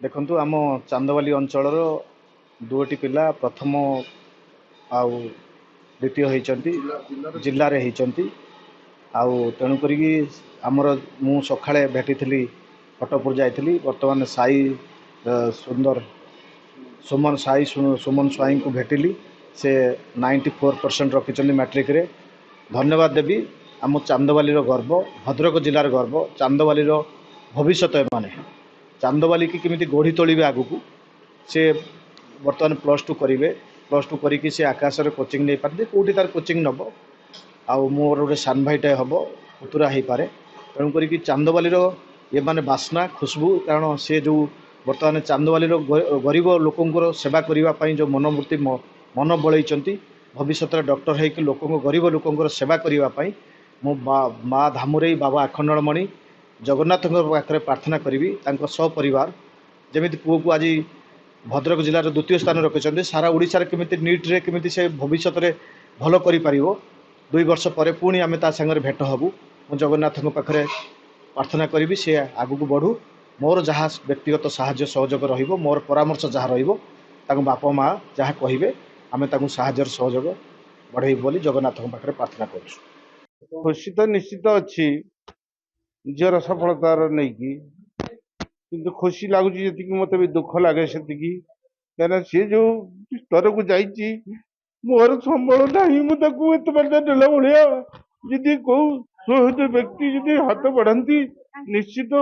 देखंतु आम चांदवाली अंचल दुईटी पिला प्रथम आउ द्वितीय होती जिले में होती तेणुक आमर मु सकाଳେ भेटी फटोपुर जाइली बर्तमान साई सुंदर सुमन साई सुमन स्वाई को भेटिली से 94% रखी मैट्रिक रे धन्यवाद देवी आम चांदवाली गर्व भद्रक जिलार गर्व चांदवाली भविष्य माने चांदवाली की केमिति गढ़ी तोलिबे आगु को से बर्तमान +2 करेंगे +2 करिकी से आकाश रे कोचिंग नहीं पारते कौटी तार कोचिंग नब आउ मोर गोटे सान भाईटे हम पुतुरा हो पारे तेणुक चांदवाली ये माने बास्ना खुशबू कारण से जो बर्तमान चांदवाली गरीब लोकंर सेवा करने जो मनोवृत्ति मन बलैंट भविष्य डॉक्टर है कि लोक गरीब लोकंर सेवा करने मो माँ धामुरे बाबा आखंडलमणि जगन्नाथ पाखे प्रार्थना करी सपरिवार जमी पुओ को आज भद्रक जिलार द्वितीय स्थान रखिंट सारा ओडिशार केमिति नीट्रे केमिति से भविष्य में भल कर 2 वर्ष पर पुणी आम सागर भेट हबू मु जगन्नाथ पाखे प्रार्थना करी सी आगू बढ़ू मोर जहाँ व्यक्तिगत साहाय्य सहयोग रहिबो मोर परामर्श जहाँ रहिबो ताको बापा माँ जहाँ कहिबे आमे ताको साहाय्य सहयोग बढ़ेबो बोली जगन्नाथ पाखे प्रार्थना करूँ। खुशी तो निश्चित अच्छी झीर सफलतार नहीं कि खुशी लगुच जी मत भी दुख लगे से कहीं सी जो स्तर को जाइए मोर संबल नहीं मुझे बार नेला भाया जी कौ सुहृद व्यक्ति जी हाथ बढ़ाती निश्चित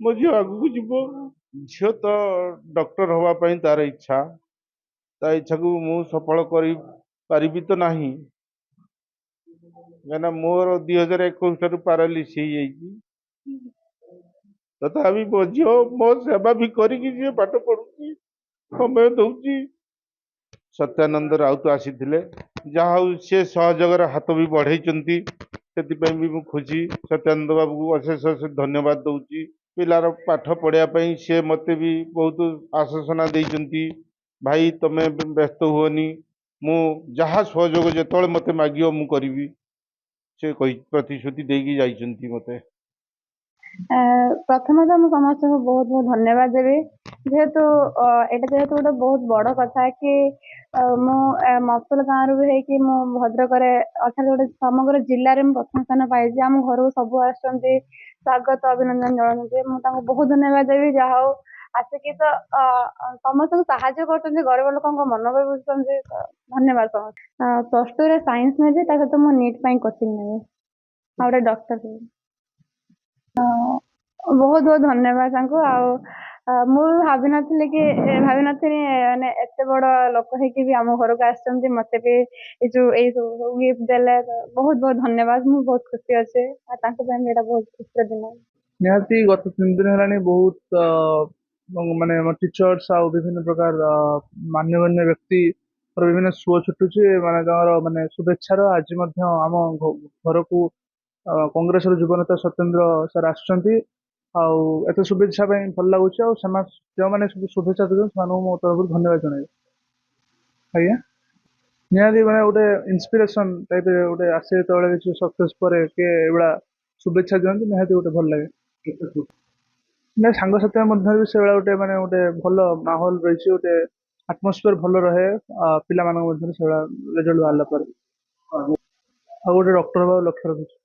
मो झी आगू जीव झील तो डॉक्टर हाँपाई तार इच्छा ता इच्छा को मु सफल करी तो नहीं कहीं मोर 2021 पारालिस तथापि मो झी मो सेवा भी करी पाठ पढ़ुची समय दौची सत्यानंद राउत आसी जहा सी सहयोग हाथ भी बढ़े से भी खुशी सत्यानंद बाबू को अशेष अशेष धन्यवाद दौची पिलार पाठ पढ़ाई सी मत भी बहुत आश्वासना देती भाई तमें व्यस्त हुओनी मु जहाँ सहयोग जो मत माग मु करी से प्रतिश्रुति देकी जाइछंती मते प्रथम तो मुझे समस्त को बहुत बहुत धन्यवाद देवी जेहेतु एटा जेहेतु गोटे बहुत बड़ कथा कि मु मफसल गाँव रु है कि मु भद्रक अर्थात गोटे समग्र जिले में प्रथम स्थान पाई आम घर को सब आसुँच स्वागत अभिनंदन जनाते मुझे बहुत धन्यवाद देवी जहा आसिकी तो समस्त को साहाय्य कर गरीब लोक मन भी बुझुं धन्यवाद समस्त +2 साइंस में सहित मुझे नीट कोचिंग नेबी गोटे डॉक्टर बहुत बहुत धन्यवाद मु भावी नी कि भावी नी एत बड़ लोक भी आम घर को आसते मत भी जो गिफ्ट देले बहुत बहुत धन्यवाद मु बहुत खुशी अच्छे बहुत खुशी दिन निहाती गत 3 दिन है बहुत माने टीचर्स आ विभिन्न प्रकार मान्यगण्य व्यक्ति और विभिन्न शो छुटुचे माने शुभेच्छार आज आम घर को कांग्रेस युवनेता सत्येंद्र सर आसुँच एत शुभेच्छा भल लगुच जो मैंने शुभेच्छा दूसरे मो तरफ धन्यवाद जन आज्ञा निहाती मैंने गोटे इन्स्पिरेसन टाइप गोटे आसे जो किसी सक्सेस पर किए एगुड़ा शुभेच्छा दिखती निहाती गोटे भल लगे ना सांग साथी मध्य भी से गोटे मैंने गोटे भल माहौल रही गोटे आटमोस्फियर भल रहे पिला रिजल्ट बाहर गोटे डॉक्टर हवा लक्ष्य रखी।